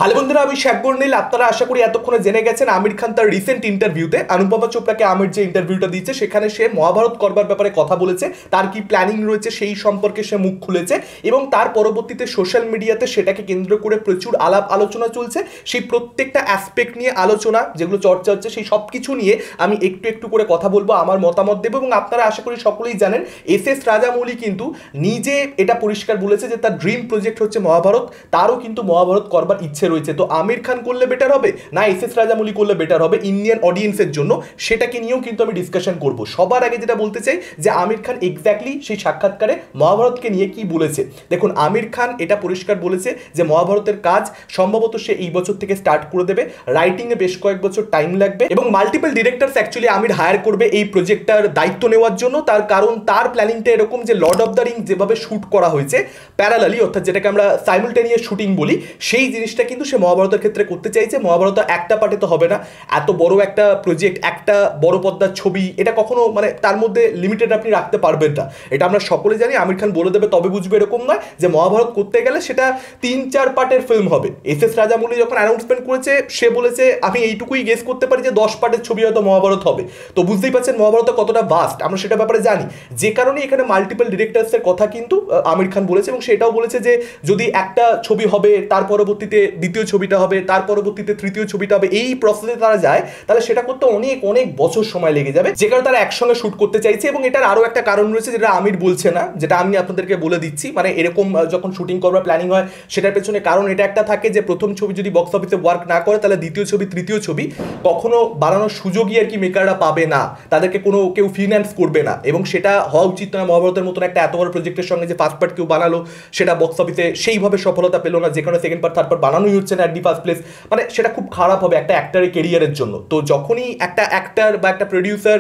Hello বন্ধুরা, আমি শেখর নীল। আপনারা আশা করি এতক্ষণে জেনে গেছেন আমির খান তার রিসেন্ট ইন্টারভিউতে অনুপমা চোপড়াকে আমির যে ইন্টারভিউটা দিয়েছে সেখানে সে মহাভারত করবার ব্যাপারে কথা বলেছে, তার কি প্ল্যানিং রয়েছে সেই সম্পর্কে সে মুখ খুলেছে এবং তার পরবর্তীতে সোশ্যাল মিডিয়াতে সেটাকে কেন্দ্র করে প্রচুর আলাপ আলোচনা চলছে। সেই প্রত্যেকটা অ্যাসপেক্ট নিয়ে আলোচনা যেগুলো চর্চা হচ্ছে সেই সব কিছু নিয়ে আমি একটু একটু করে কথা বলবো, আমার মতামত দেবো। এবং আপনারা আশা করি সকলেই জানেন এস রাজামৌলি কিন্তু নিজে এটা পরিষ্কার বলেছে যে তার ড্রিম প্রজেক্ট হচ্ছে মহাভারত, তারও কিন্তু মহাভারত করবার ইচ্ছে রয়েছে। তো আমির খান করলে বেটার হবে না এস রাজামৌলি করলে বেটার হবে ইন্ডিয়ান অডিয়েন্সের জন্য, সেটাকে নিয়েও কিন্তু আমি ডিসকাশন করব। সবার আগে যেটা বলতে চাই যে আমির খান এক্স্যাক্টলি সেই সাক্ষাৎকারে মহাভারতকে নিয়ে কি বলেছে। দেখুন, আমির খান এটা পরিষ্কার বলেছে যে মহাভারতের কাজ সম্ভবত সে এই বছর থেকে স্টার্ট করে দেবে, রাইটিংয়ে বেশ কয়েক বছর টাইম লাগবে এবং মাল্টিপল ডিরেক্টরস অ্যাকচুয়ালি আমির হায়ার করবে এই প্রজেক্টটার দায়িত্ব নেওয়ার জন্য। তার কারণ তার প্ল্যানিংটা এরকম যে লর্ড অফ দ্য রিং যেভাবে শ্যুট করা হয়েছে প্যারালালি, অর্থাৎ যেটাকে আমরা সাইমultaneous শুটিং বলি, সেই জিনিসটা কিন্তু সে মহাভারতের ক্ষেত্রে করতে চাইছে। মহাভারত একটা পার্টে তো হবে না, এত বড় একটা প্রজেক্ট, একটা বড় পর্দার ছবি, এটা কখনো মানে তার মধ্যে লিমিটেড আপনি রাখতে পারবেন না, এটা আমরা সকলে জানি। আমির খান বলে দেবে তবে বুঝবে এরকম নয় যে মহাভারত করতে গেলে সেটা 3-4 পার্টের ফিল্ম হবে। এস রাজামৌলি যখন অ্যানাউন্সমেন্ট করেছে সে বলেছে আমি এইটুকুই গেস করতে পারি যে 10 পার্টের ছবি হয়তো মহাভারত হবে। তো বুঝতেই পারছেন মহাভারত কতটা ভাস্ট, আমরা সেটা ব্যাপারে জানি। যে কারণে এখানে মাল্টিপল ডিরেক্টরসের কথা কিন্তু আমির খান বলেছে এবং সেটাও বলেছে যে যদি একটা ছবি হবে তার পরবর্তীতে দ্বিতীয় ছবিটা হবে, তার পরবর্তীতে তৃতীয় ছবিটা হবে, এই প্রসেসে তারা যায় তাহলে সেটা করতে অনেক অনেক বছর সময় লেগে যাবে, যে কারণে তারা একসঙ্গে শুট করতে চাইছে। এবং এটার আরও একটা কারণ রয়েছে যেটা আমির বলছে না, যেটা আমি আপনাদেরকে বলে দিচ্ছি। মানে এরকম যখন শুটিং করবার প্ল্যানিং হয় সেটার পেছনে কারণ এটা একটা থাকে যে প্রথম ছবি যদি বক্স অফিসে ওয়ার্ক না করে তাহলে দ্বিতীয় ছবি তৃতীয় ছবি কখনো বানানোর সুযোগই আর কি মেকাররা পাবে না, তাদেরকে কোনো কেউ ফিন্যান্স করবে না। এবং সেটা হওয়া উচিত নয়। মহাভারতের মতন একটা এত বড় প্রজেক্টের সঙ্গে যে ফার্স্ট পার্ট কেউ বানালো সেটা বক্স অফিসে সেইভাবে সফলতা পেলো না, যেখানে সেকেন্ড পার্ট থার্ড পার্ট বানানোই হচ্ছে না অ্যাট দি ফার্স্ট প্লেস, মানে সেটা খুব খারাপ হবে একটা অ্যাক্টারের কেরিয়ারের জন্য। তো যখনই একটা অ্যাক্টার বা একটা প্রডিউসার,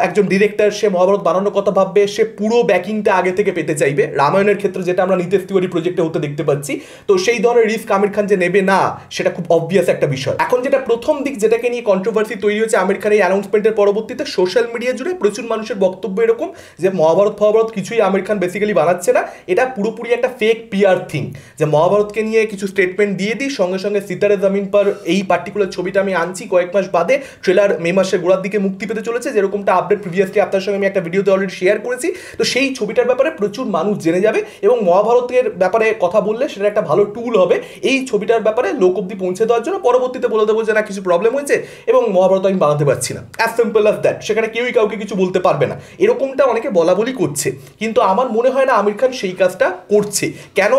একজন ডিরেক্টর সে মহাভারত বানানোর কথা ভাববে, সে পুরো ব্যাকিংটা আগে থেকে পেতে চাইবে। রামায়ণের ক্ষেত্রে যেটা আমরা নিতেশ তিওয়ারি প্রজেক্টে হতে দেখতে পাচ্ছি, তো সেই ধরনের রিস্ক আমির খান যে নেবে না সেটা খুব অবভিয়াস একটা বিষয়। এখন যেটা প্রথম দিক যেটাকে নিয়ে কন্ট্রোভার্সি তৈরি হচ্ছে আমির খানের এই অ্যানাউন্সমেন্টের পরবর্তীতে সোশ্যাল মিডিয়া জুড়ে প্রচুর মানুষের বক্তব্য এরকম যে মহাভারত কিছুই আমির খান বেসিক্যালি বানাচ্ছে না, এটা পুরোপুরি একটা ফেক পিআর থিং। যে মহাভারতকে নিয়ে কিছু স্টেটমেন্ট দিয়ে দিই, সঙ্গে সঙ্গে সিতারে জমিন পর এই পার্টিকুলার ছবিটা আমি আনছি কয়েক মাস বাদে, ট্রেলার মে মাসের গোড়ার দিকে মুক্তি পেতে চলেছে, যেরকমটা আপডেট প্রিভিয়াসলি আপনার সঙ্গে আমি একটা ভিডিওতে অলরেডি শেয়ার করেছি। তো সেই ছবিটার ব্যাপারে প্রচুর মানুষ জেনে যাবে এবং মহাভারতের ব্যাপারে কথা বললে সেটা একটা ভালো টুল হবে এই ছবিটার ব্যাপারে লোক অব্দি পৌঁছে দেওয়ার জন্য। পরবর্তীতে বলে দেবো যে না কিছু প্রবলেম হয়েছে এবং মহাভারত আমি বানাতে পারছি না, অ্যাজ সিম্পল অ্যাজ দ্যাট। সেখানে কেউই কাউকে কিছু বলতে পারবে না, এরকমটা অনেকে বলা বলি করছে, কিন্তু আমার মনে হয় না আমির খান সেই কাজটা করছে। কেন?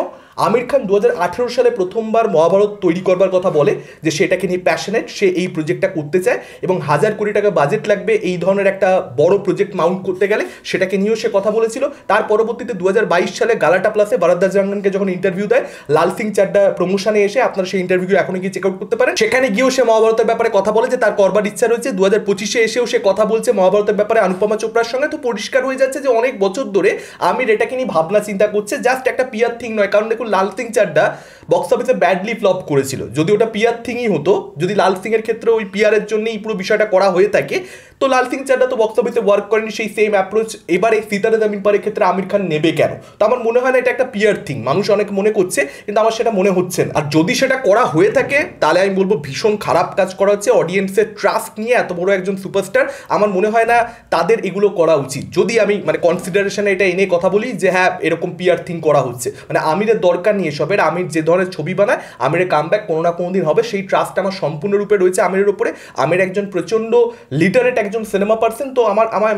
আমির খান 2018 সালে প্রথমবার মহাভারত তৈরি করবার কথা বলে যে সেটাকে নিয়ে প্যাশনেট, সে এই প্রজেক্টটা করতে চায় এবং 1000 কোটি টাকা বাজেট লাগবে এই ধরনের একটা বড় প্রজেক্ট মাউন্ট করতে গেলে, সেটাকে নিয়েও সে কথা বলেছিল। তার পরবর্তীতে 2022 সালে গালাটা প্লাসে ভারতদাস জাঙ্গনকে যখন ইন্টারভিউ দেয় লাল সিং চাড্ডা প্রমোশনে এসে, আপনারা সেই ইন্টারভিউ এখনই গিয়ে চেক আউট করতে পারেন, সেখানে গিয়েও সে মহাভারতের ব্যাপারে কথা বলে যে তার করবার ইচ্ছা রয়েছে। 2025-এ এসেও সে কথা বলছে মহাভারতের ব্যাপারে অনুপমা চোপড়ার সঙ্গে। তো পরিষ্কার হয়ে যাচ্ছে যে অনেক বছর ধরে আমির এটাকে নিয়ে ভাবনা চিন্তা করছে, জাস্ট একটা পিয়ার থিং নয়। কারণ দেখুন লাল সিং চাড্ডা বক্স অফিসে ব্যাডলি ফ্লপ করেছিল, যদি ওটা পিয়ার থিংই হতো, যদি লাল সিং এর ক্ষেত্রে ওই পিয়ারের জন্যই পুরো বিষয়টা করা হয়ে থাকে, তো লাল সিং চাড্ডা তো বক্স অফিসে ওয়ার্ক করেনি, সেই সেম অ্যাপ্রোচ এবারে সিতারে জমিন পরের ক্ষেত্রে আমির খান নেবে কেন? তো আমার মনে হয় না এটা একটা পিয়ার থিং, মানুষ অনেক মনে করছে কিন্তু আমার সেটা মনে হচ্ছে না। আর যদি সেটা করা হয়ে থাকে তাহলে আমি বলবো ভীষণ খারাপ কাজ করা হচ্ছে। অডিয়েন্সের ট্রাস্ট নিয়ে এত বড় একজন সুপারস্টার, আমার মনে হয় না তাদের এগুলো করা উচিত। যদি আমি মানে কনসিডারেশনে এটা এনে কথা বলি যে হ্যাঁ এরকম পিয়ার থিং করা হচ্ছে, মানে আমিরের দরকার নিয়ে সবের, আমির যে ধরনের ছবি বানায় আমিরের কামব্যাক কোনো না কোনো দিন হবে, সেই ট্রাস্ট আমার সম্পূর্ণরূপে রয়েছে আমিরের উপরে। আমির একজন প্রচণ্ড লিটারেট একজন সিনেমা পার্সন, তো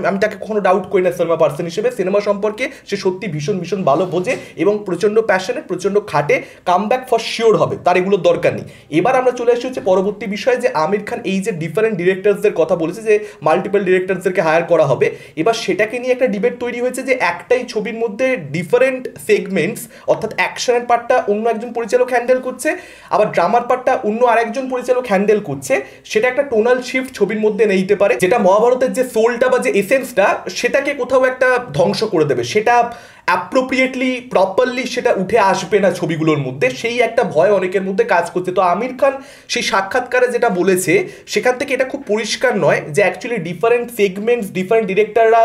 আমি তাকে কখনো ডাউট করি না সিনেমা পার্সন হিসেবে। সিনেমা সম্পর্কে সে সত্যি ভীষণ ভীষণ ভালো বোঝে এবং প্রচণ্ড প্যাশনেট, প্রচণ্ড খাটে, কামব্যাক ফর শিওর হবে, তার এগুলোর দরকার নেই। এবার আমরা চলে আসছি হচ্ছে পরবর্তী বিষয়ে যে আমির খান এই যে ডিফারেন্ট ডিরেক্টরসদের কথা বলেছে যে মাল্টিপল ডিরেক্টরসদেরকে হায়ার করা হবে, এবার সেটাকে নিয়ে একটা ডিবেট তৈরি হয়েছে যে একটাই ছবির মধ্যে ডিফারেন্ট সেগমেন্টস, অর্থাৎ অ্যাকশনের পার্টটা অন্য একজন পরিচালক হ্যান্ডেল করছে, আবার ড্রামার পার্টটা অন্য আরেকজন পরিচালক হ্যান্ডেল করছে, সেটা একটা টোনাল শিফট ছবির মধ্যে নিতে পারে, যেটা মহাভারতের যে সোলটা বা যে এসেন্সটা সেটাকে কোথাও একটা ধ্বংস করে দেবে, সেটা অ্যাপ্রোপ্রিয়েটলি প্রপারলি সেটা উঠে আসবে না ছবিগুলোর মধ্যে, সেই একটা ভয় অনেকের মধ্যে কাজ করছে। তো আমির খান সেই সাক্ষাৎকারে যেটা বলেছে সেখান থেকে এটা খুব পরিষ্কার নয় যে অ্যাকচুয়ালি ডিফারেন্ট সেগমেন্টস, ডিফারেন্ট ডিরেক্টররা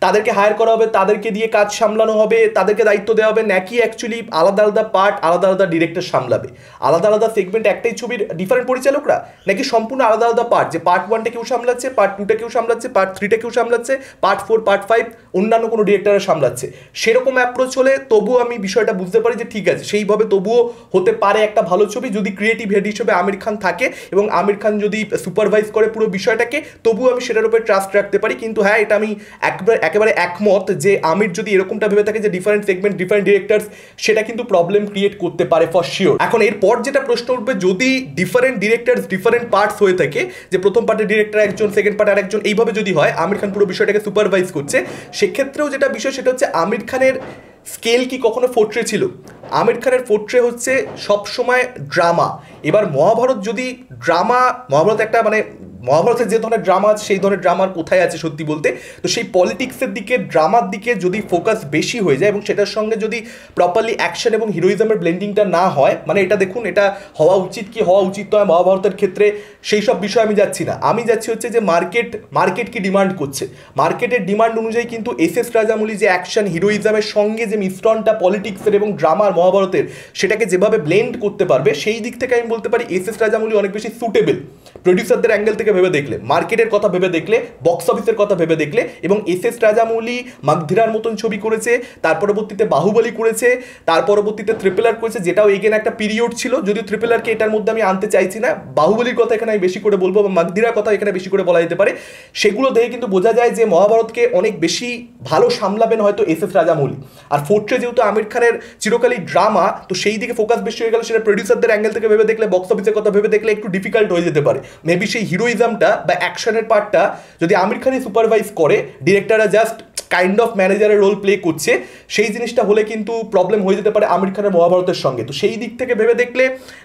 তাদেরকে হায়ার করা হবে, তাদেরকে দিয়ে কাজ সামলানো হবে, তাদেরকে দায়িত্ব দেওয়া হবে, নাকি অ্যাকচুয়ালি আলাদা আলাদা পার্ট আলাদা আলাদা ডিরেক্টর সামলাবে, আলাদা আলাদা সেগমেন্ট একটাই ছবির ডিফারেন্ট পরিচালকরা, নাকি সম্পূর্ণ আলাদা আলাদা পার্ট, যে পার্ট 1টা কেউ সামলাচ্ছে, পার্ট 2টা কেউ সামলাচ্ছে, পার্ট 3টা কেউ সামলাচ্ছে, পার্ট 4 পার্ট 5 অন্যান্য কোনো ডিরেক্টররা সামলাচ্ছে। সেরকম অ্যাপ্রোচ হলে তবুও আমি বিষয়টা বুঝতে পারি যে ঠিক আছে, সেইভাবে তবুও হতে পারে একটা ভালো ছবি, যদি ক্রিয়েটিভ হেড হিসেবে আমির খান থাকে এবং আমির খান যদি সুপারভাইজ করে পুরো বিষয়টাকে, তবুও আমি সেটার উপরে ট্রাস্ট রাখতে পারি। কিন্তু হ্যাঁ, এটা আমি একেবারে একমত যে আমির যদি এরকমটা ভেবে থাকে যে ডিফারেন্ট সেগমেন্ট ডিফারেন্ট ডিরেক্টরস, সেটা কিন্তু প্রবলেম ক্রিয়েট করতে পারে ফর শিওর। এখন এরপর যেটা প্রশ্ন উঠবে, যদি ডিফারেন্ট ডিরেক্টরস ডিফারেন্ট পার্টস হয়ে থাকে, যে প্রথম পার্টের ডিরেক্টর একজন, সেকেন্ড পার্ট আর একজন, এইভাবে যদি হয় আমির খান পুরো বিষয়টাকে সুপারভাইজ করছে, সেক্ষেত্রেও যেটা বিষয় সেটা হচ্ছে আমির খানের স্কেল কি কখনো ফোর্ট্রে ছিল? আমির খানের ফোর্ট্রে হচ্ছে সবসময় ড্রামা। এবার মহাভারত যদি ড্রামা, মহাভারত একটা মানে মহাভারতের যে ধরনের ড্রামা আছে সেই ধরনের ড্রামার কোথায় আছে সত্যি বলতে, তো সেই পলিটিক্সের দিকে, ড্রামার দিকে যদি ফোকাস বেশি হয়ে যায় এবং সেটার সঙ্গে যদি প্রপারলি অ্যাকশন এবং হিরোইজমের ব্লেন্ডিংটা না হয়, মানে এটা দেখুন, এটা হওয়া উচিত কি হওয়া উচিত নয় মহাভারতের ক্ষেত্রে, সেই সব বিষয়ে আমি যাচ্ছি না। আমি যাচ্ছি হচ্ছে যে মার্কেট কি ডিমান্ড করছে, মার্কেটের ডিমান্ড অনুযায়ী কিন্তু এস রাজামৌলি যে অ্যাকশন হিরোইজমের সঙ্গে যে মিশ্রণটা পলিটিক্সের এবং ড্রামার মহাভারতের, সেটাকে যেভাবে ব্লেন্ড করতে পারবে, সেই দিক থেকে আমি বলতে পারি এস রাজামৌলি অনেক বেশি সুটেবল। প্রডিউসারদের অ্যাঙ্গেল থেকে ভেবে দেখলে, মার্কেটের কথা ভেবে দেখলে, বক্স অফিসের কথা ভেবে দেখলে, এবং এস রাজামৌলি মাগধিরার মতন ছবি করেছে, তার পরবর্তীতে বাহুবলী করেছে, তার পরবর্তীতে ট্রিপল আর করেছে, যেটাও এগেন একটা পিরিয়ড ছিল, যদিও ট্রিপল আরকে এটার মধ্যে আমি আনতে চাইছি না, বাহুবলীর কথা এখানে আমি বেশি করে বলবো বা মাগধিরার কথা এখানে বেশি করে বলা যেতে পারে। সেগুলো দেখে কিন্তু বোঝা যায় যে মহাভারতকে অনেক বেশি ভালো সামলাবেন হয়তো এস রাজামৌলি। আর ফোর্ট্রে যেহেতু আমির খানের চিরকালই ড্রামা, তো সেই দিকে ফোকাস বেশি হয়ে গেল, সেটা প্রডিউসারদের অ্যাঙ্গেল থেকে ভেবে দেখলে, বক্স অফিসের কথা ভেবে দেখলে একটু ডিফিকাল্ট হয়ে যেতে পারে। মেবি সেই হিরোইজমটা বা অ্যাকশনের পার্টটা যদি আমির খানই সুপারভাইজ করে, ডিরেক্টররা জাস্ট কাইন্ড অফ ম্যানেজারের রোল প্লে করছে, সেই জিনিসটা হলে কিন্তু প্রবলেম হয়ে যেতে পারে আমির খানের মহাভারতের সঙ্গে। তো সেই দিক থেকে ভেবে দেখলে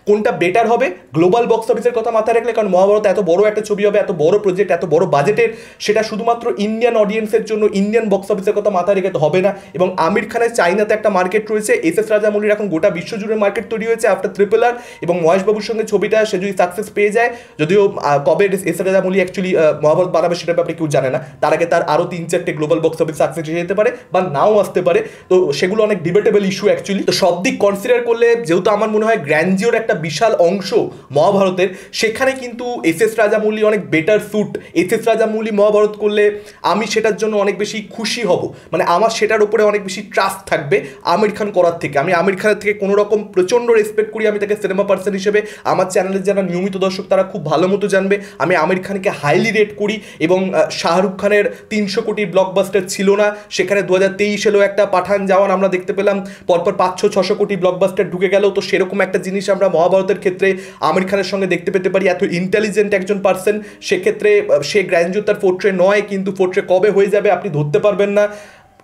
কোনটা বেটার হবে, গ্লোবাল বক্স অফিসের কথা মাথায় রাখলে, কারণ মহাভারত এত বড় একটা ছবি হবে, এত বড় প্রজেক্ট, এত বড় বাজেটের, সেটা শুধুমাত্র ইন্ডিয়ান অডিয়েন্সের জন্য, ইন্ডিয়ান বক্স অফিসের কথা মাথায় রেখে তো হবে না। এবং আমির খানের চাইনাতে একটা মার্কেট রয়েছে, এস রাজামৌলির এখন গোটা বিশ্বজুড়ে মার্কেট তৈরি হয়েছে আফটার ট্রিপল আর, এবং মহেশবাবুর সঙ্গে ছবিটা সে যদি সাকসেস পেয়ে যায়, যদিও কবে এস রাজামৌলি অ্যাকচুয়ালি মহাভারত বানাবে সেটা ব্যাপারে কেউ জানে না, তার আগে তার আরও 3-4টে গ্লোবাল বক্স অফিস সাকসেস এসে যেতে পারে বা নাও আসতে পারে, তো সেগুলো অনেক ডিবেটেবল ইস্যু অ্যাকচুয়ালি। তো সব দিক কনসিডার করলে, যেহেতু আমার মনে হয় গ্র্যান্ডিওর একটা বিশাল অংশ মহাভারতের, সেখানে কিন্তু এস রাজামৌলি অনেক better suit. S Rajamouli Mahabharata করলে আমি সেটার জন্য অনেক বেশি খুশি হব, মানে আমার সেটার উপরে অনেক বেশি ট্রাস্ট থাকবে আমির খান করার থেকে। আমি আমির খানের থেকে কোনো রকম প্রচণ্ড রেসপেক্ট করি, আমি তাকে সিনেমা পার্সন হিসেবে, আমার চ্যানেলের যারা নিয়মিত দর্শক তারা খুব ভালো মতো জানবে, আমি আমির খানকে হাইলি রেট করি। এবং শাহরুখ খানের 300 কোটির ব্লকবাস্টার ছিল না, সেখানে 2023 এলেও একটা পাঠান জওয়ান আমরা দেখতে পেলাম, পরপর 500-600 কোটি ব্লকবাস্টার ঢুকে গেল। তো সেরকম একটা জিনিস আমরা মহাভারতের ক্ষেত্রে আমির খানের সঙ্গে দেখতে পেতে পারি। এত ইন্টেলিজেন্ট একজন পার্সন, সেক্ষেত্রে সে গ্র্যান্ডিওর তার ফোর্ট্রে নয়, কিন্তু ফোর্ট্রে কবে হয়ে যাবে আপনি ধরতে পারবেন না।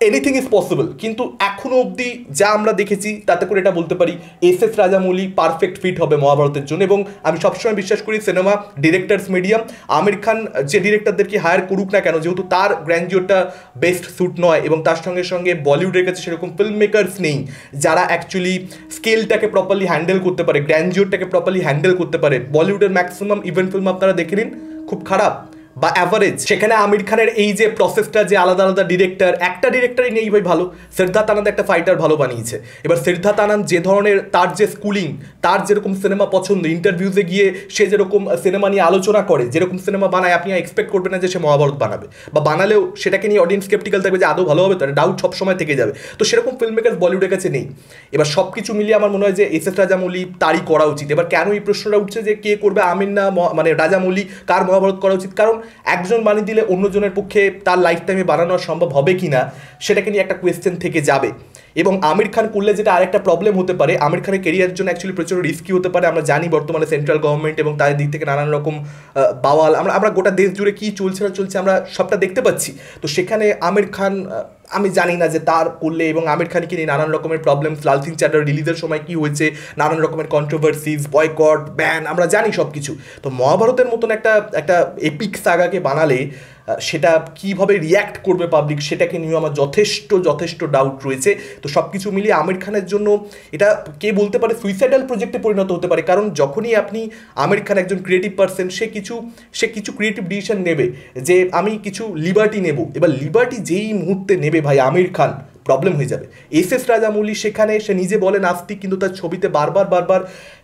এনিথিং ইজ পসিবল, কিন্তু এখনো অবধি যা আমরা দেখেছি তাতে করে এটা বলতে পারি এস রাজামৌলি পারফেক্ট ফিট হবে মহাভারতের জন্য। এবং আমি সবসময় বিশ্বাস করি cinema directors medium, Aamir Khan যে ডিরেক্টরদেরকে হায়ার করুক না কেন, যেহেতু তার গ্র্যান্ডিওরটা বেস্ট স্যুট নয়, এবং তার সঙ্গে সঙ্গে বলিউডের কাছে সেরকম ফিল্ম মেকার্স নেই যারা অ্যাকচুয়ালি স্কেলটাকে প্রপারলি হ্যান্ডেল করতে পারে, গ্র্যান্ডিওরটাকে প্রপারলি হ্যান্ডেল করতে পারে। বলিউডের ম্যাক্সিমাম ইভেন্ট ফিল্ম আপনারা দেখে নিন, খুব খারাপ বা অ্যাভারেজ। সেখানে আমির খানের এই যে প্রসেসটা, যে আলাদা আলাদা ডিরেক্টর, একটা ডিরেক্টরই নেই ভাই ভালো। সিদ্ধার্থ আনন্দ একটা ফাইটার ভালো বানিয়েছে। এবার সিদ্ধার্থ আনন্দ যে ধরনের, তার যে স্কুলিং, তার যেরকম সিনেমা পছন্দ, ইন্টারভিউজে গিয়ে সে যেরকম সিনেমা নিয়ে আলোচনা করে, যেরকম সিনেমা বানায়, আপনি এক্সপেক্ট করবেন না যে সে মহাভারত বানাবে, বা বানালেও সেটাকে নিয়ে অডিয়েন্স স্কেপটিক্যাল থাকবে যে আদৌ ভালো হবে, তার ডাউট সবসময় থেকে যাবে। তো সেরকম ফিল্ম মেকার বলিউডের কাছে নেই। এবার সব কিছু মিলিয়ে আমার মনে হয় যে এস রাজামৌলি তারই করা উচিত। এবার কেন এই প্রশ্নটা উঠছে যে কে করবে, আমির না মানে রাজামৌলি, কার মহাভারত করা উচিত? কারণ একজন বানিয়ে দিলে অন্যজনের পক্ষে তার লাইফ টাইমে বানানো সম্ভব হবে কি না, সেটাকে নিয়ে একটা কোয়েশ্চেন থেকে যাবে। এবং আমির খান করলে যেটা আরেকটা প্রবলেম হতে পারে, আমির খানের কেরিয়ারের জন্য অ্যাকচুয়ালি প্রচুর রিস্কি হতে পারে। আমরা জানি বর্তমানে সেন্ট্রাল গভর্নমেন্ট এবং তাদের দিক থেকে নানান রকম বাওয়াল, আমরা গোটা দেশ জুড়ে কী চলছে না চলছে আমরা সবটা দেখতে পাচ্ছি। তো সেখানে আমির খান, আমি জানি না যে তার করলে, এবং আমির খানকে নিয়ে নানান রকমের প্রবলেমস, লাল সিং চাড্ডার রিলিজের সময় কি হয়েছে, নানান রকমের কন্ট্রোভার্সিজ, বয়কট, ব্যান, আমরা জানি সব কিছু। তো মহাভারতের মতন একটা এপিক সাগাকে বানালে সেটা কিভাবে রিয়্যাক্ট করবে পাবলিক সেটাকে নিয়েও আমার যথেষ্ট ডাউট রয়েছে। তো সব কিছু মিলিয়ে আমির খানের জন্য এটা কে বলতে পারে সুইসাইডাল প্রজেক্টে পরিণত হতে পারে, কারণ যখনই আপনি আমির খান একজন ক্রিয়েটিভ পার্সন, সে কিছু ক্রিয়েটিভ ডিসিশন নেবে যে আমি কিছু লিবার্টি নেব, এবার লিবার্টি যেই মুহূর্তে নেবে ভাই আমির খান, প্রবলেম হয়ে যাবে। এস রাজামৌলি সেখানে সে নিজে বলে নাস্তিক, কিন্তু তার ছবিতে বারবার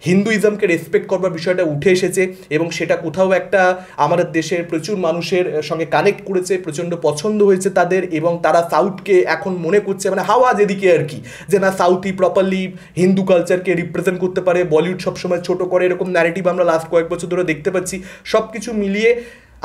হিন্দুইজমকে রেসপেক্ট করবার বিষয়টা উঠে এসেছে এবং সেটা কোথাও একটা আমাদের দেশের প্রচুর মানুষের সঙ্গে কানেক্ট করেছে, প্রচণ্ড পছন্দ হয়েছে তাদের, এবং তারা সাউথকে এখন মনে করছে মানে হাওয়া যেদিকে আর কি, যে না সাউথই প্রপারলি হিন্দু কালচারকে রিপ্রেজেন্ট করতে পারে, বলিউড সবসময় ছোটো করে, এরকম ন্যারেটিভ আমরা লাস্ট কয়েক বছর ধরে দেখতে পাচ্ছি। সব কিছু মিলিয়ে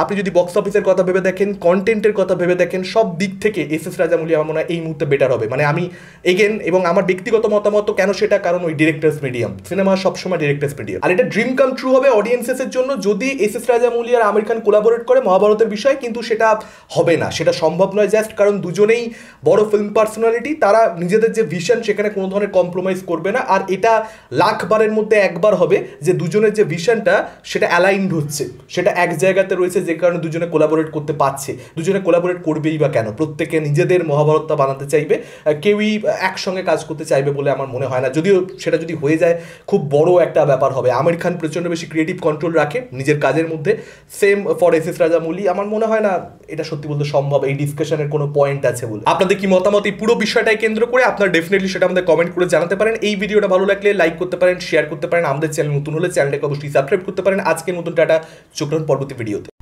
আপনি যদি বক্স অফিসের কথা ভেবে দেখেন, কন্টেন্টের কথা ভেবে দেখেন, সব দিক থেকে এস রাজামৌলি আমার মনে হয় এই মুহূর্তে বেটার হবে। মানে আমি এগেন, এবং আমার ব্যক্তিগত মতামত কেন সেটা, কারণ ওই ডিরেক্টরস মিডিয়াম, সিনেমা সবসময় ডিরেক্টরস মিডিয়াম, আর এটা ড্রিম কাম ট্রু হবে অডিয়েন্সের জন্য যদি এস রাজামৌলি আর আমির খান কোলাবোরেট করে মহাভারতের বিষয়, কিন্তু সেটা হবে না, সেটা সম্ভব নয়, জাস্ট কারণ দুজনেই বড় ফিল্ম পার্সোনালিটি, তারা নিজেদের যে ভিশন সেখানে কোনো ধরনের কম্প্রোমাইজ করবে না। আর এটা লাখবারের মধ্যে একবার হবে যে দুজনের যে ভিশনটা সেটা অ্যালাইন্ড হচ্ছে, সেটা এক জায়গাতে রয়েছে, যে কারণে দুজনে কোলাবোরেট করতে পারছে। দুজনে কোলাবোরেট করবেই বা কেন, প্রত্যেকে নিজেদের মহাভারতটা বানাতে চাইবে, কেউই একসঙ্গে কাজ করতে চাইবে বলে আমার মনে হয় না। যদিও সেটা যদি হয়ে যায় খুব বড় একটা ব্যাপার হবে। আমির খান প্রচণ্ড বেশি ক্রিয়েটিভ কন্ট্রোল রাখে নিজের কাজের মধ্যে, সেম ফর এস রাজামৌলি। আমার মনে হয় না এটা সত্যি বলতে সম্ভব, এই ডিসকাশনের কোনো পয়েন্ট আছে বলে। আপনাদের কি মতামত এই পুরো বিষয়টাই কেন্দ্র করে, আপনারা ডেফিনেটলি সেটা আমাদের কমেন্ট করে জানাতে পারেন। এই ভিডিওটা ভালো লাগলে লাইক করতে পারেন, শেয়ার করতে পারেন, আমাদের চ্যানেল নতুন হলে চ্যানেলটাকে অবশ্যই সাবস্ক্রাইব করতে পারেন। আজকের মতন টাটা, চোখ রাখুন পরবর্তী ভিডিওতে।